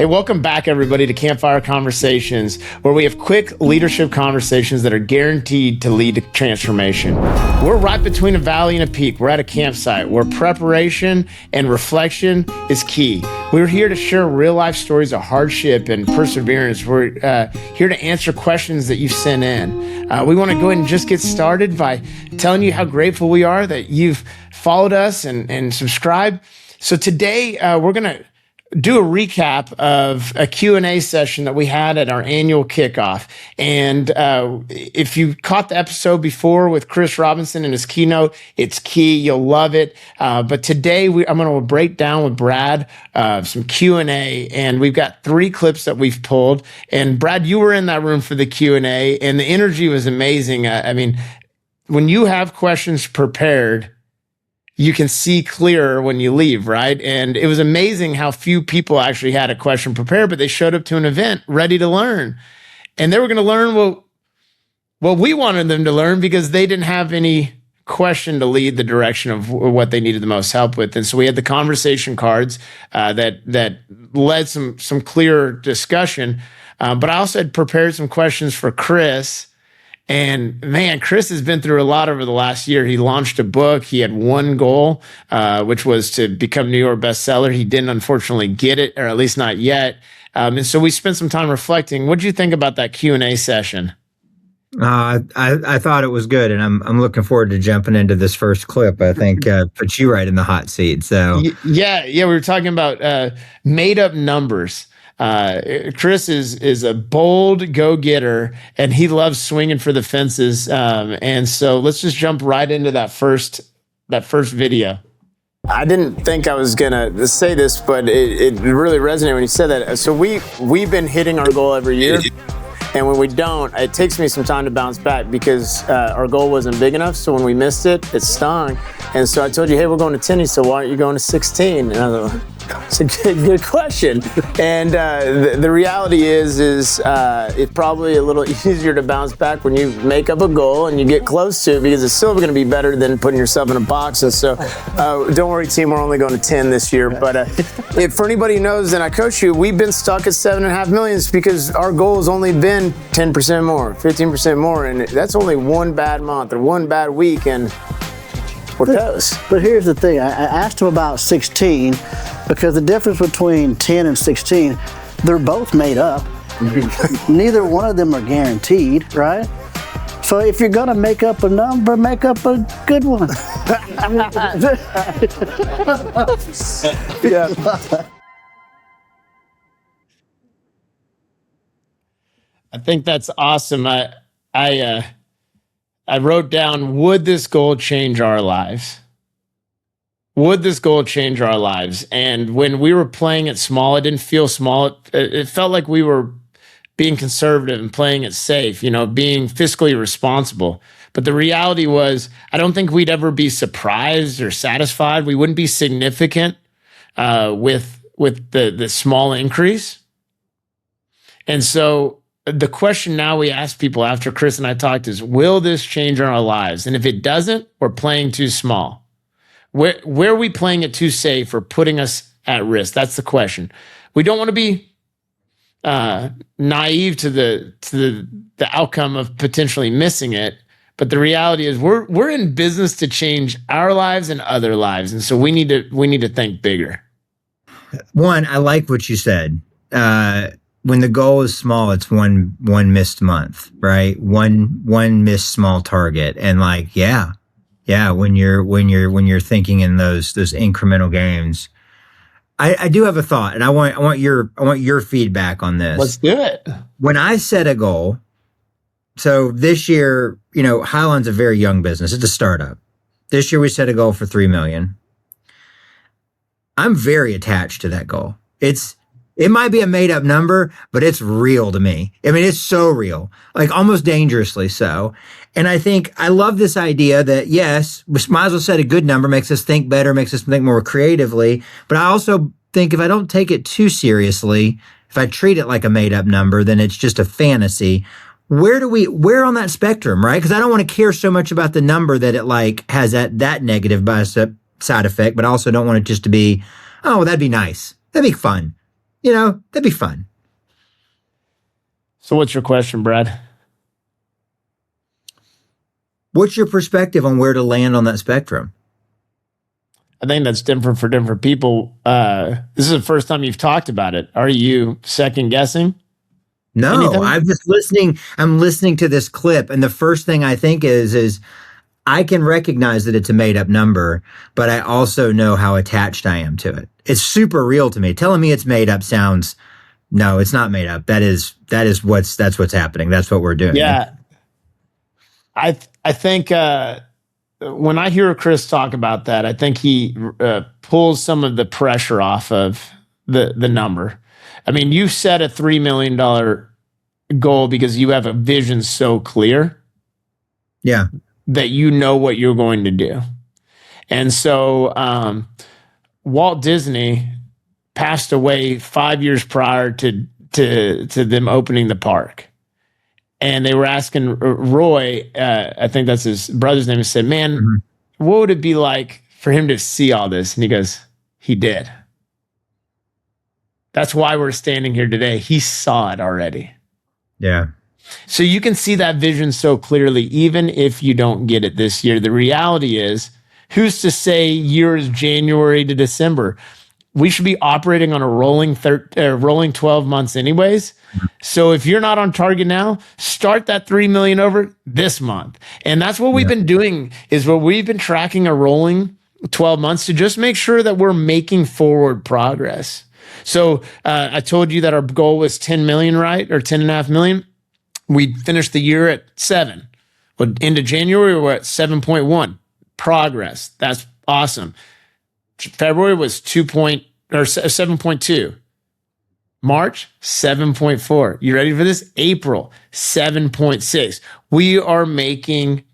Hey, welcome back, everybody, to Campfire Conversations, where we have quick leadership conversations that are guaranteed to lead to transformation. We're right between a valley and a peak. We're at a campsite where preparation and reflection is key. We're here to share real-life stories of hardship and perseverance. We're here to answer questions that you've sent in. We want to go ahead and just get started by telling you how grateful we are that you've followed us and subscribed. So today, we're going to do a recap of a Q&A session that we had at our annual kickoff. And if you caught the episode before with Chris Robinson and his keynote, it's key. You'll love it. But today, I'm going to break down with Brad some Q&A, and we've got 3 clips that we've pulled. And Brad, you were in that room for the Q&A, and the energy was amazing. I mean, when you have questions prepared, you can see clearer when you leave, right? And it was amazing how few people actually had a question prepared, but they showed up to an event ready to learn. And they were going to learn what we wanted them to learn because they didn't have any question to lead the direction of what they needed the most help with. And so we had the conversation cards that led some clear discussion. But I also had prepared some questions for Chris. And man, Chris has been through a lot over the last year. He launched a book. He had one goal, which was to become New York bestseller. He didn't unfortunately get it, or at least not yet. And so we spent some time reflecting. What did you think about that Q&A session? I thought it was good, and I'm looking forward to jumping into this first clip. I think puts you right in the hot seat. So yeah, we were talking about made up numbers. Chris is a bold go-getter, and he loves swinging for the fences. And so let's just jump right into that first video. I didn't think I was gonna say this, but it really resonated when you said that. So we've been hitting our goal every year. And when we don't, it takes me some time to bounce back because our goal wasn't big enough. So when we missed it, it stung. And so I told you, hey, we're going to 10. So why aren't you going to 16? And I was like, it's a good question. And the reality is it's probably a little easier to bounce back when you make up a goal and you get close to it because it's still going to be better than putting yourself in a box. And so don't worry, team, we're only going to 10 this year. But if for anybody who knows, and I coach you, we've been stuck at 7.5 million because our goal has only been 10% more, 15% more. And that's only one bad month or one bad week. And we're close. But here's the thing. I asked him about 16 because the difference between 10 and 16, they're both made up. Neither one of them are guaranteed, right? So if you're going to make up a number, make up a good one. Yeah. I think that's awesome. I wrote down, would this goal change our lives? Would this goal change our lives? And when we were playing it small, it didn't feel small. It felt like we were being conservative and playing it safe, being fiscally responsible. But the reality was, I don't think we'd ever be surprised or satisfied. We wouldn't be significant with the small increase. And so the question now we ask people after Chris and I talked is, will this change our lives? And if it doesn't, we're playing too small. Where are we playing it too safe or putting us at risk? That's the question. We don't want to be naive to the outcome of potentially missing it. But the reality is we're in business to change our lives and other lives. And so we need to think bigger. One, I like what you said. When the goal is small, it's one missed month, right? One missed small target. And when you're thinking in those incremental gains, I do have a thought, and I want your feedback on this. Let's do it. When I set a goal, so this year, Highline's a very young business. It's a startup. This year we set a goal for 3 million. I'm very attached to that goal. It might be a made up number, but it's real to me. I mean, it's so real, like almost dangerously so. And I think I love this idea that, yes, we might as well set a good number, makes us think better, makes us think more creatively. But I also think if I don't take it too seriously, if I treat it like a made up number, then it's just a fantasy. Where on that spectrum, right? Because I don't want to care so much about the number that it has that negative side effect, but I also don't want it just to be, oh, well, that'd be nice. That'd be fun. that'd be fun. So what's your question, Brad? What's your perspective on where to land on that spectrum? I think that's different for different people. This is the first time you've talked about it. Are you second guessing? No, anything? I'm just listening. I'm listening to this clip, and the first thing I think is I can recognize that it's a made up number, but I also know how attached I am to it. It's super real to me. Telling me it's made up sounds, no, it's not made up. That's what's happening. That's what we're doing. Yeah. I think when I hear Chris talk about that, I think he pulls some of the pressure off of the number. I mean, you set a $3 million goal because you have a vision so clear. Yeah. That you know what you're going to do. And so Walt Disney passed away 5 years prior to them opening the park. And they were asking Roy, I think that's his brother's name, and said, man, what would it be like for him to see all this? And he goes, he did. That's why we're standing here today. He saw it already. Yeah. So you can see that vision so clearly, even if you don't get it this year. The reality is, who's to say years January to December? We should be operating on a rolling 12 months anyways. So if you're not on target now, start that 3 million over this month. And that's what we've been doing, is where we've been tracking a rolling 12 months to just make sure that we're making forward progress. So I told you that our goal was 10 million, right? Or 10.5 million. We finished the year at 7. Well, into January, we're at 7.1. Progress. That's awesome. February was 7.2. March, 7.4. You ready for this? April, 7.6. We are making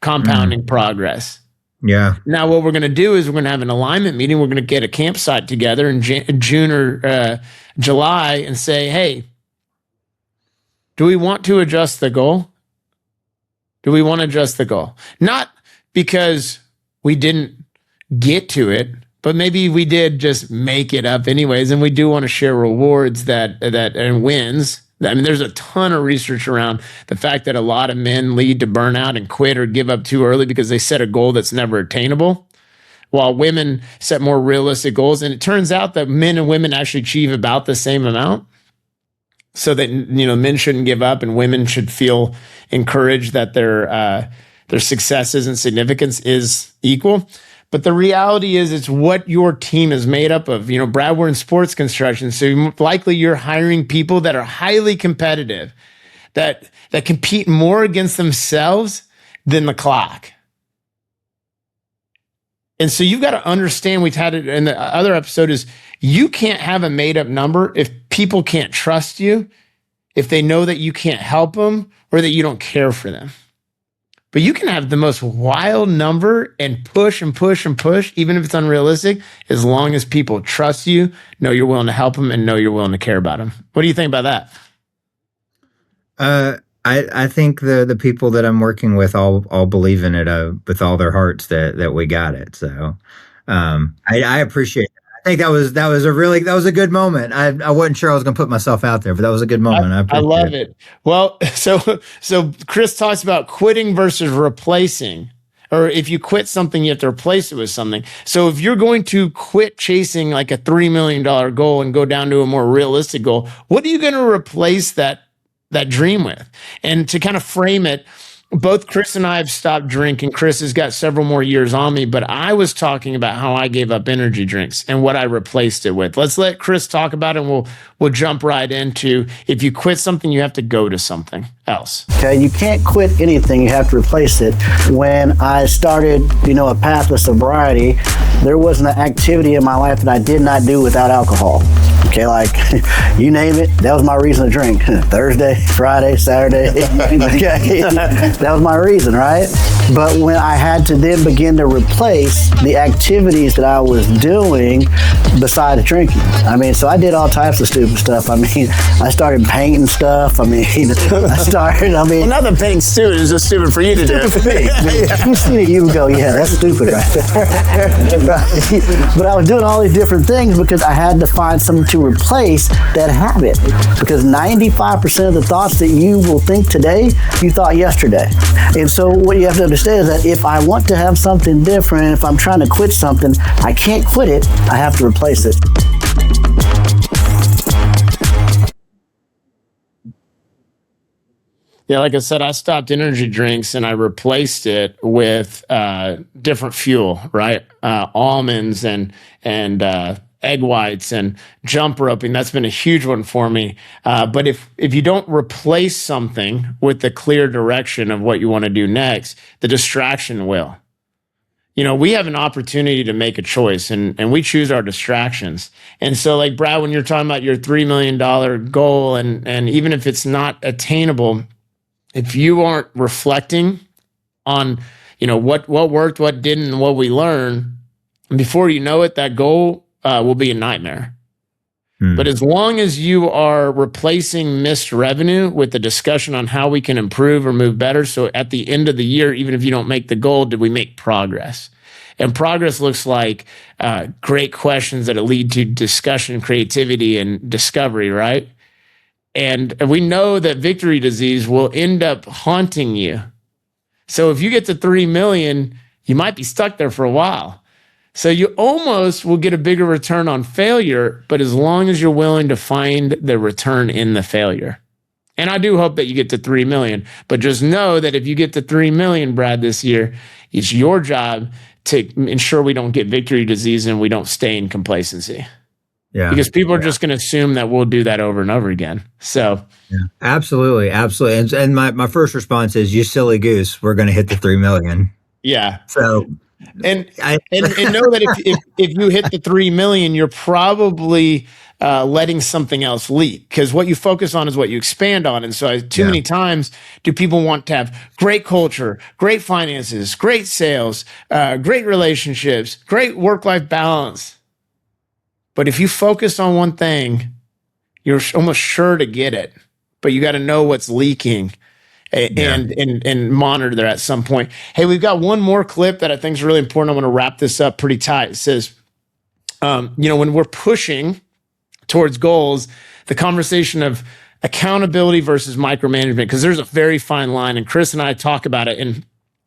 compounding progress. Yeah. Now, what we're going to do is we're going to have an alignment meeting. We're going to get a campsite together in June or July and say, hey, do we want to adjust the goal? Do we want to adjust the goal? Not because we didn't get to it, but maybe we did just make it up anyways. And we do want to share rewards and wins. I mean, there's a ton of research around the fact that a lot of men lead to burnout and quit or give up too early because they set a goal that's never attainable, while women set more realistic goals. And it turns out that men and women actually achieve about the same amount. So that, men shouldn't give up and women should feel encouraged that their successes and significance is equal. But the reality is, it's what your team is made up of. Brad, we're in sports construction, so likely you're hiring people that are highly competitive, that compete more against themselves than the clock. And so you've got to understand, we've had it in the other episode, is you can't have a made up number if people can't trust you, if they know that you can't help them, or that you don't care for them. But you can have the most wild number and push and push and push, even if it's unrealistic, as long as people trust you, know you're willing to help them, and know you're willing to care about them. What do you think about that? I think the people that I'm working with all believe in it with all their hearts that we got it. So I appreciate it. I think that was a good moment. I wasn't sure I was going to put myself out there, but that was a good moment. I love it. Well, so Chris talks about quitting versus replacing, or if you quit something, you have to replace it with something. So if you're going to quit chasing like a $3 million goal and go down to a more realistic goal, what are you going to replace that dream with? And to kind of frame it, both Chris and I have stopped drinking. Chris has got several more years on me, but I was talking about how I gave up energy drinks and what I replaced it with. Let's let Chris talk about it, and we'll jump right into, if you quit something, you have to go to something else. Okay, you can't quit anything, you have to replace it. When I started, a path of sobriety, there wasn't an activity in my life that I did not do without alcohol. Okay, like you name it, that was my reason to drink. Thursday, Friday, Saturday. Okay, that was my reason, right? But when I had to then begin to replace the activities that I was doing besides drinking, so I did all types of stupid stuff. I started painting stuff. I tired. I mean, Well, nothing being stupid is just stupid for you to do. stupid for me. You see it, you would go, yeah, that's stupid right there. Right. But I was doing all these different things because I had to find something to replace that habit. Because 95% of the thoughts that you will think today, you thought yesterday. And so what you have to understand is that if I want to have something different, if I'm trying to quit something, I can't quit it, I have to replace it. Yeah, like I said, I stopped energy drinks and I replaced it with different fuel, right? Almonds and egg whites and jump roping. That's been a huge one for me. But if you don't replace something with the clear direction of what you want to do next, the distraction will. You know, we have an opportunity to make a choice and we choose our distractions. And so like Brad, when you're talking about your $3 million goal and even if it's not attainable, if you aren't reflecting on, you know, what worked, what didn't, and what we learned, before you know it, that goal will be a nightmare. But as long as you are replacing missed revenue with the discussion on how we can improve or move better, so at the end of the year, even if you don't make the goal, did we make progress? And progress looks like great questions that lead to discussion, creativity, and discovery, right? And we know that victory disease will end up haunting you. So if you get to 3 million, you might be stuck there for a while. So you almost will get a bigger return on failure, but as long as you're willing to find the return in the failure. And I do hope that you get to 3 million, but just know that if you get to 3 million, Brad, this year, it's your job to ensure we don't get victory disease and we don't stay in complacency. Yeah. Because people are just going to assume that we'll do that over and over again. So yeah, absolutely. And my first response is, you silly goose, we're going to hit the 3 million. yeah. So And know that if you hit the 3 million, you're probably letting something else leak, because what you focus on is what you expand on. And so many times do people want to have great culture, great finances, great sales, great relationships, great work-life balance. But if you focus on one thing, you're almost sure to get it, but you got to know what's leaking. And monitor there at some point. Hey, we've got one more clip that I think is really important. I want to wrap this up pretty tight. It says, when we're pushing towards goals, the conversation of accountability versus micromanagement, because there's a very fine line, and Chris and I talk about it. And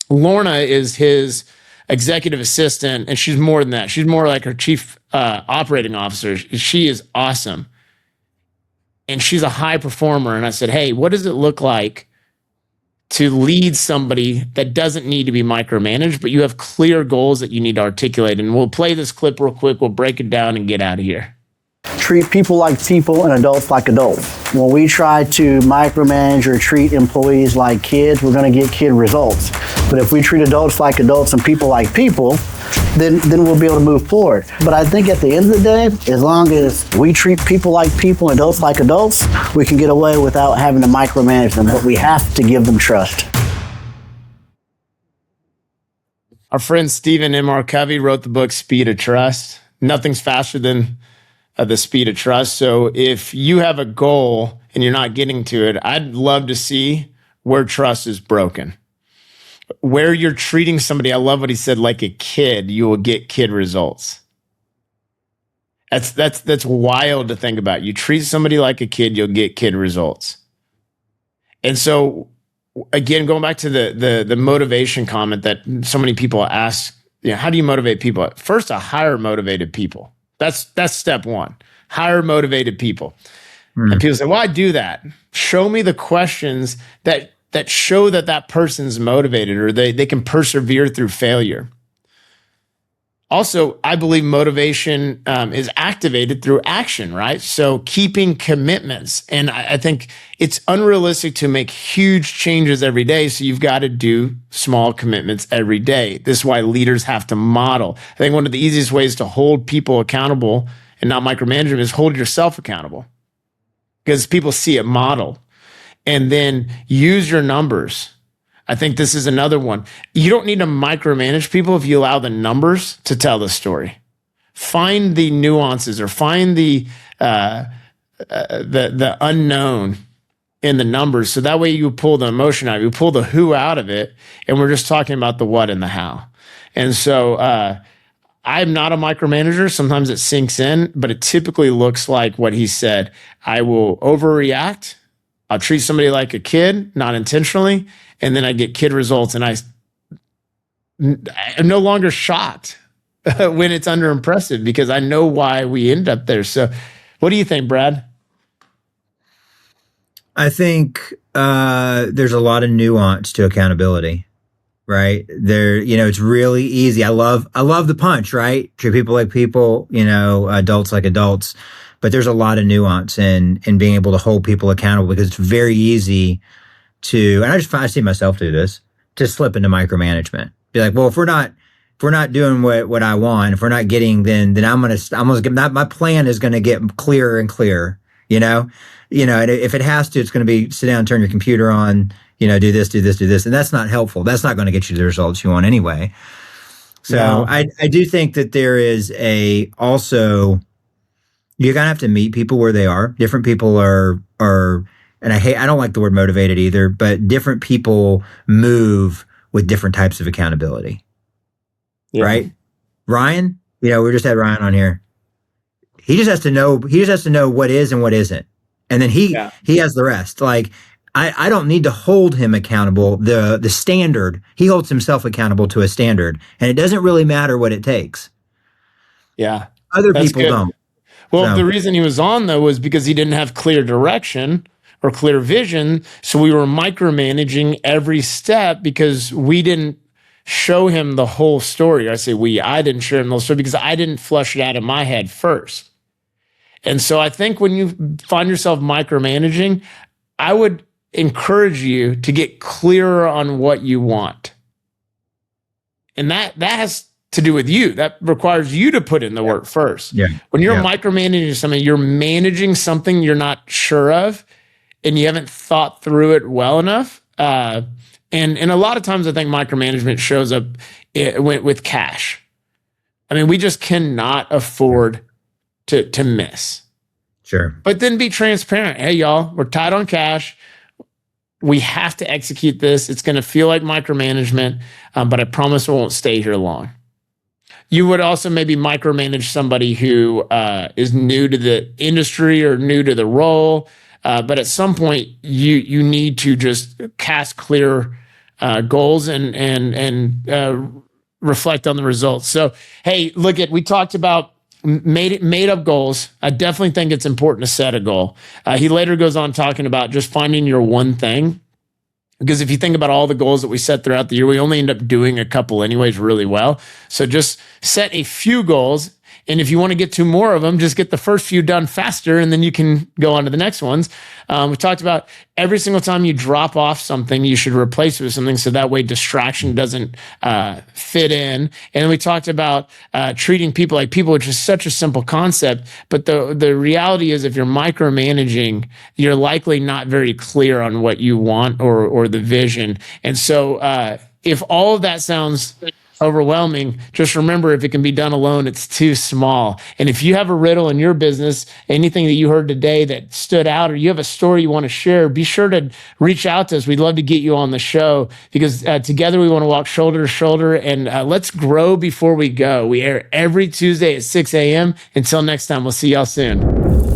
Lorna is his executive assistant, and she's more than that. She's more like her chief operating officer. She is awesome. And she's a high performer. And I said, hey, what does it look like to lead somebody that doesn't need to be micromanaged, but you have clear goals that you need to articulate? And we'll play this clip real quick. We'll break it down and get out of here. Treat people like people and adults like adults. When we try to micromanage or treat employees like kids, we're going to get kid results. But if we treat adults like adults and people like people, then we'll be able to move forward. But I think at the end of the day, as long as we treat people like people, adults like adults, we can get away without having to micromanage them, but we have to give them trust. Our friend Stephen M.R. Covey wrote the book Speed of Trust. Nothing's faster than the speed of trust. So if you have a goal and you're not getting to it, I'd love to see where trust is broken. Where you're treating somebody, I love what he said, like a kid, you will get kid results. That's wild to think about. You treat somebody like a kid, you'll get kid results. And so again, going back to the motivation comment that so many people ask, how do you motivate people? First, I hire motivated people. That's step one. Hire motivated people. And people say, well, I do that. Show me the questions that show that person's motivated or they can persevere through failure. Also, I believe motivation is activated through action, right? So keeping commitments. And I think it's unrealistic to make huge changes every day. So you've got to do small commitments every day. This is why leaders have to model. I think one of the easiest ways to hold people accountable and not micromanage them is hold yourself accountable, because people see it model. And then use your numbers. I think this is another one. You don't need to micromanage people if you allow the numbers to tell the story. Find the nuances or find the unknown in the numbers. So that way you pull the emotion out, you pull the who out of it, and we're just talking about the what and the how. And so I'm not a micromanager. Sometimes it sinks in, but it typically looks like what he said. I will overreact. I'll treat somebody like a kid, not intentionally, and then I get kid results, and I'm no longer shocked when it's underimpressive because I know why we end up there. So what do you think, Brad? I think there's a lot of nuance to accountability, right? It's really easy. I love the punch, right? Treat people like people, adults like adults. But there's a lot of nuance in being able to hold people accountable, because it's very easy to, and I see myself do this, to slip into micromanagement. Be like, well, if we're not doing what I want, if we're not getting, then I'm gonna get, my plan is gonna get clearer and clearer, and if it has to, it's gonna be sit down, turn your computer on, do this, and that's not helpful. That's not gonna get you the results you want anyway. So no. I do think that there is also, you're gonna have to meet people where they are. Different people are, and I don't like the word motivated either, but different people move with different types of accountability. Yeah. Right? Ryan, we just had Ryan on here. He just has to know what is and what isn't. And then he has the rest. Like, I don't need to hold him accountable. The standard, he holds himself accountable to a standard, and it doesn't really matter what it takes. Yeah. Other people don't. Well, the reason he was on, though, was because he didn't have clear direction or clear vision. So we were micromanaging every step because we didn't show him the whole story. I didn't show him the whole story because I didn't flush it out in my head first. And so I think when you find yourself micromanaging, I would encourage you to get clearer on what you want. And that has to do with you. That requires you to put in the work first. Yeah. When you're micromanaging something, you're managing something you're not sure of, and you haven't thought through it well enough. And a lot of times I think micromanagement shows up with cash. I mean, we just cannot afford to miss. Sure. But then be transparent. Hey, y'all, we're tight on cash. We have to execute this. It's going to feel like micromanagement, but I promise we won't stay here long. You would also maybe micromanage somebody who is new to the industry or new to the role. But at some point, you need to just cast clear goals and reflect on the results. So, hey, we talked about made up goals. I definitely think it's important to set a goal. He later goes on talking about just finding your one thing. Because if you think about all the goals that we set throughout the year, we only end up doing a couple anyways really well. So just set a few goals. And if you want to get to more of them, just get the first few done faster, and then you can go on to the next ones. We talked about every single time you drop off something, you should replace it with something so that way distraction doesn't fit in. And then we talked about treating people like people, which is such a simple concept. But the reality is if you're micromanaging, you're likely not very clear on what you want or the vision. And so if all of that sounds overwhelming, just remember, if it can be done alone, it's too small. And if you have a riddle in your business, anything that you heard today that stood out, or you have a story you want to share, be sure to reach out to us. We'd love to get you on the show, because together we want to walk shoulder to shoulder, and let's grow before we go. We air every Tuesday at 6 a.m. Until next time, we'll see y'all soon.